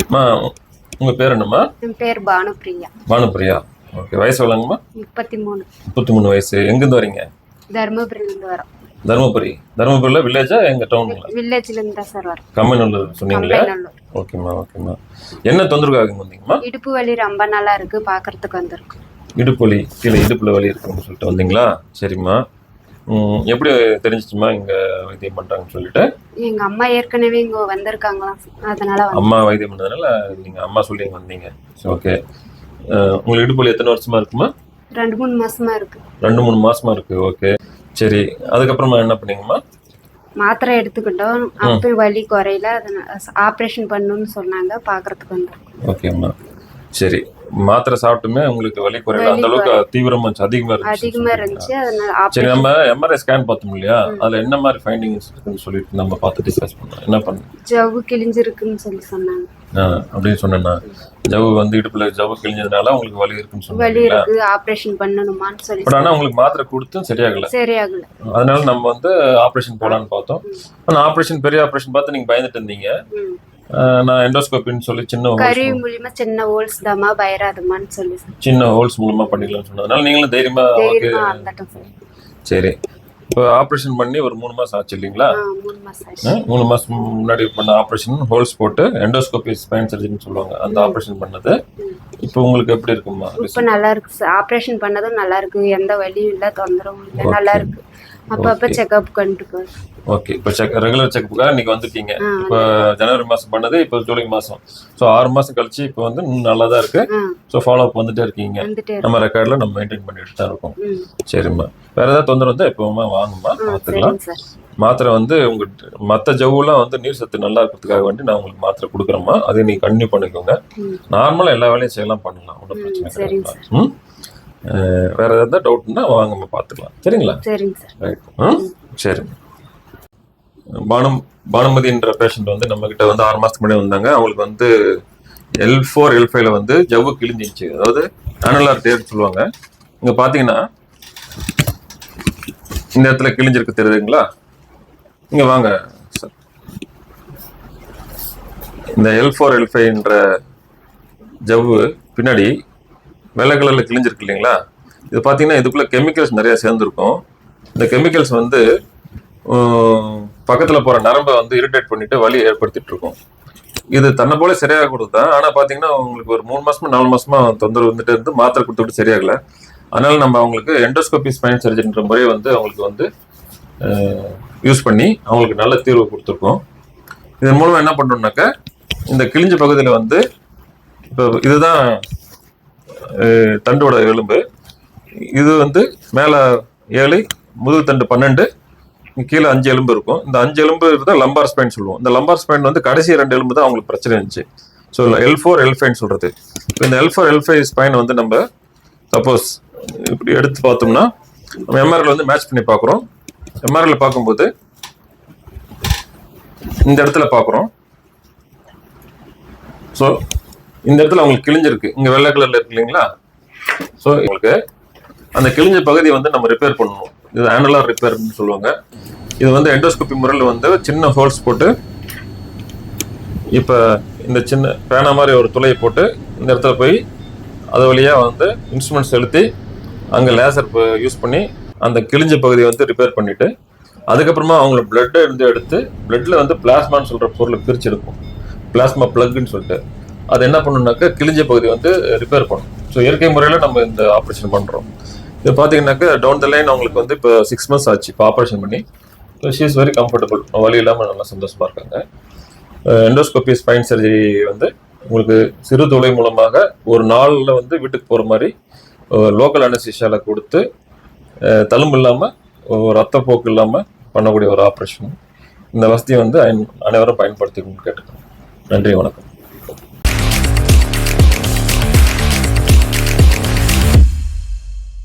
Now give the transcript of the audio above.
அம்மா உங்க பேர் என்னம்மா? என் பேர் பானுப்பிரியா. பானுப்பிரியா. ஓகே. வயசு எவ்வளோங்கம்மா? 33. 33 வயசு. எங்கேருந்து வரீங்க? தர்மபுரியிலேருந்து வரோம். தருமபுரியில் வில்லேஜா எங்க டவுனுங்களா? வில்லேஜ்லேருந்து தான் சார் வரோம். கம்மநல்லூர் சொன்னீங்களா? ஓகேம்மா ஓகேம்மா. என்ன தொந்தரவுக்காக வந்தீங்கம்மா? இடுப்பு வலி ரொம்ப நல்லா இருக்கு, பார்க்கறதுக்கு வந்திருக்கும். இடுப்பு வலி, கீழே இடுப்புல வலி இருக்குன்னு சொல்லிட்டு வந்தீங்களா? சரிம்மா. எப்படி தெரிஞ்சிச்சுமா இங்க வைத்தியம் பண்றாங்கன்னு சொல்லிட்டு? எங்க அம்மா ஏற்கனவே இங்க வந்திருக்காங்களாம், அதனால அம்மா வைத்தியம் பண்ணதுனால நீங்க அம்மா சொல்லி வந்தீங்க. ஓகே. உங்களுக்கு இடுப்பு வலி எத்தனை வருஷமா இருக்குமா? 2-3 மாசமா இருக்கு. 2-3 மாசமா இருக்கு. ஓகே சரி. அதுக்கப்புறமா என்ன பண்ணீங்கம்மா? மாத்திரை எடுத்துக்கிட்டோம். அப்போ வலி குறையில, ஆப்ரேஷன் பண்ணணும்னு சொன்னாங்க, பார்க்கறதுக்கு வந்திருக்கோம். ஓகேம்மா சரி. மாத்திரை சாப்பிட்டுமே உங்களுக்கு வலி குறையில, அந்த அளவுக்கு அதிகமா இருந்துச்சு. சரி, நம்ம எம்ஆர்ஐ ஸ்கேன் பார்த்தோம் இல்லையா, அதுல என்ன மாதிரி ஃபைண்டிங்ஸ் இருக்குன்னு சொல்லிட்டு நம்ம பார்த்து டிஸ்கஸ் பண்ணலாம். என்ன பண்ண? ஜவ்வு கிழிஞ்சிருக்குன்னு சொல்லி சொன்னாங்க. அப்படின்னு சொன்னேன்னா, ஜவ்வு வந்து இடுப்புல ஜவ்வு கிழிஞ்சதுனால உங்களுக்கு வலி இருக்குன்னு சொன்னாங்க. வலி இருக்கு, ஆப்ரேஷன் பண்ணணுமான்னு சொல்லி. பட் ஆனா உங்களுக்கு மாத்திரை கொடுத்தும் சரியாகல. அதனால நம்ம வந்து ஆப்ரேஷன் போலான்னு பார்த்தோம். ஆனா ஆப்ரேஷன், பெரிய ஆப்ரேஷன் பார்த்து நீங்க பயந்துட்டு இருந்தீங்க. நான் எண்டோஸ்கோபின்னு சொல்லி சின்ன ஹோல்ஸ் தாமா பயராதமான்னு சொல்லி சின்ன ஹோல்ஸ் மூலமா பண்ணிடலாம்னு சொன்னதுனால நீங்களும் தைரியமா ஓகே. சரி. இப்போ ஆப்ரேஷன் பண்ணி ஒரு 3 மாசம் ஆச்சு இல்லைங்களா? 3 மாசம் முன்னாடி பண்ண ஆப்ரேஷன், ஹோல்ஸ் போட்டு எண்டோஸ்கோபி ஸ்பைன் சர்ஜரின்னு சொல்லுவாங்க, அந்த ஆப்ரேஷன் பண்ணது. இப்போ உங்களுக்கு எப்படி இருக்குமா? இப்போ நல்லா இருக்கு சார். ஆப்ரேஷன் பண்ணதும் நல்லா இருக்கு, எந்த வலியும் இல்லை, தொந்தரவும் இல்லை, நல்லா இருக்கு. அப்பப்போ செக்அப் பண்ணிட்டு. ஓகே. இப்போ ரெகுலர் செக்அப்புக்காக இன்னைக்கு வந்துருக்கீங்க. இப்போ ஜனவரி மாதம் பண்ணது, இப்போ ஜூலை மாதம். ஸோ 6 மாதம் கழிச்சு இப்போ வந்து நல்லா தான் இருக்கு. ஸோ ஃபாலோ அப் வந்துட்டே இருக்கீங்க. நம்ம ரெக்கார்டில் நம்ம மெயின்டைன் பண்ணிட்டு தான் இருக்கோம். சரிம்மா. வேற ஏதாவது தொந்தரவு வந்து எப்போவுமா வாங்கம்மா, பார்த்துக்கலாம். மாத்திரை வந்து உங்களுக்கு மற்ற ஜவ்வுலாம் வந்து நீர் சத்து நல்லா இருக்கிறதுக்காக வேண்டி நான் உங்களுக்கு மாத்திரை கொடுக்குறேம்மா. அதை நீங்கள் கண்டினியூ பண்ணிக்கோங்க. நார்மலாக எல்லா வேலையும் செய்யலாம், பண்ணலாம், ஒன்றும் பிரச்சனை கிடையாது. வேற ஏதாவது டவுட்னா வாங்கம்மா, பார்த்துக்கலாம். சரிங்களா? ரைட். சரி. பானுமதின்ற பேஷண்ட் வந்து நம்ம கிட்ட வந்து 6 மாசத்துக்கு முன்னாடி வந்தாங்க. அவங்களுக்கு வந்து L4 L5 வந்து ஜவ்வு கிழிஞ்சிச்சு, அதாவது அனலார் டேர் சொல்லுவாங்க. இங்க பாத்தீங்கன்னா இந்த இடத்துல கிழிஞ்சிருக்கு, தெரியுதுங்களா? இங்க வாங்க சார். இந்த L4 L5ன்ற ஜவ்வு பின்னாடி வெள்ளை கலர்ல கிழிஞ்சிருக்கு இல்லைங்களா? இது பாத்தீங்கன்னா இதுக்குள்ள கெமிக்கல்ஸ் நிறைய சேர்ந்துருக்கும். இந்த கெமிக்கல்ஸ் வந்து பக்கத்துல போற நரம்பை வந்து இரிட்டேட் பண்ணிட்டு வலி ஏற்படுத்திட்டு இருக்கும். இது தன்னை போல சரியாக கொடுத்தான். ஆனா பாத்தீங்கன்னா உங்களுக்கு ஒரு 3 மாசமா 4 மாசமா தொந்தரவு வந்துட்டு இருந்து மாத்திரை கொடுத்துட்டு சரியாகல. அதனால நம்ம அவங்களுக்கு எண்டோஸ்கோபி ஸ்பைன் சர்ஜரின்ற முறையை வந்து அவங்களுக்கு வந்து யூஸ் பண்ணி அவங்களுக்கு நல்ல தீர்வு கொடுத்துருக்கோம். இதன் மூலம் என்ன பண்ணோம்னாக்க, இந்த கிழிஞ்ச பகுதியில வந்து இப்போ இதுதான் தண்டோட எலும்பு. இது வந்து மேல 7, முதுகு தண்டு 12, கீழே 5 எலும்பு இருக்கும். இந்த 5 எலும்பு தான் லம்பார் ஸ்பைன் சொல்லுவோம். இந்த லம்பார் ஸ்பைன் வந்து கடைசி 2 எலும்பு தான் அவங்களுக்கு பிரச்சனை இருந்துச்சு. ஸோ L4 L5 சொல்றது. இந்த L4 L5 ஸ்பைன் வந்து நம்ம சப்போஸ் இப்படி எடுத்து பார்த்தோம்னா, நம்ம எம்ஆர்ஐல வந்து மேட்ச் பண்ணி பார்க்குறோம். எம்ஆர்ஐல பார்க்கும்போது இந்த இடத்துல பார்க்குறோம். ஸோ இந்த இடத்துல அவங்களுக்கு கிழிஞ்சிருக்கு, இங்க வெள்ளை கலர்ல இருக்கு இல்லைங்களா? ஸோ உங்களுக்கு அந்த கிழிஞ்ச பகுதியை வந்து நம்ம ரிப்பேர் பண்ணணும். இது ஆனலார் ரிப்பேர்னு சொல்லுவாங்க. இது வந்து எண்டோஸ்கோபி முறையில் வந்து சின்ன ஹோல்ஸ் போட்டு, இப்போ இந்த சின்ன பேனா மாதிரி ஒரு துளையை போட்டு இந்த இடத்துல போய் அது வழியாக வந்து இன்ஸ்ட்ருமெண்ட் செலுத்தி அங்கே லேசர் யூஸ் பண்ணி அந்த கிழிஞ்ச பகுதியை வந்து ரிப்பேர் பண்ணிட்டு, அதுக்கப்புறமா அவங்கள பிளட்டை இருந்து எடுத்து பிளட்ல வந்து பிளாஸ்மான்னு சொல்கிற பொருளை பிரித்து எடுக்கும். பிளாஸ்மா பிளக்குன்னு சொல்லிட்டு அது என்ன பண்ணணும்னாக்கா கிழிஞ்ச பகுதி வந்து ரிப்பேர் பண்ணும். ஸோ இயற்கை முறையில் நம்ம இந்த ஆப்ரேஷன் பண்ணுறோம். இது பார்த்தீங்கன்னாக்கா டவுன் த லைன் அவங்களுக்கு வந்து இப்போ 6 months ஆச்சு இப்போ ஆப்ரேஷன் பண்ணி. So she is very comfortable, வலி இல்லாமல் நல்லா சந்தோஷமாக இருக்காங்க. எண்டோஸ்கோபி ஸ்பைன் சர்ஜரி வந்து உங்களுக்கு சிறு துளை மூலமாக ஒரு நாளில் வந்து வீட்டுக்கு போகிற மாதிரி லோக்கல் அனஸ்தீசியாவில் கொடுத்து தழும்பு இல்லாமல் ரத்தப்போக்கு இல்லாமல் பண்ணக்கூடிய ஒரு ஆப்ரேஷன். இந்த வசதியை வந்து அனைவரும் பயன்படுத்திக்கணும்னு கேட்டுக்கிறேன். நன்றி, வணக்கம்.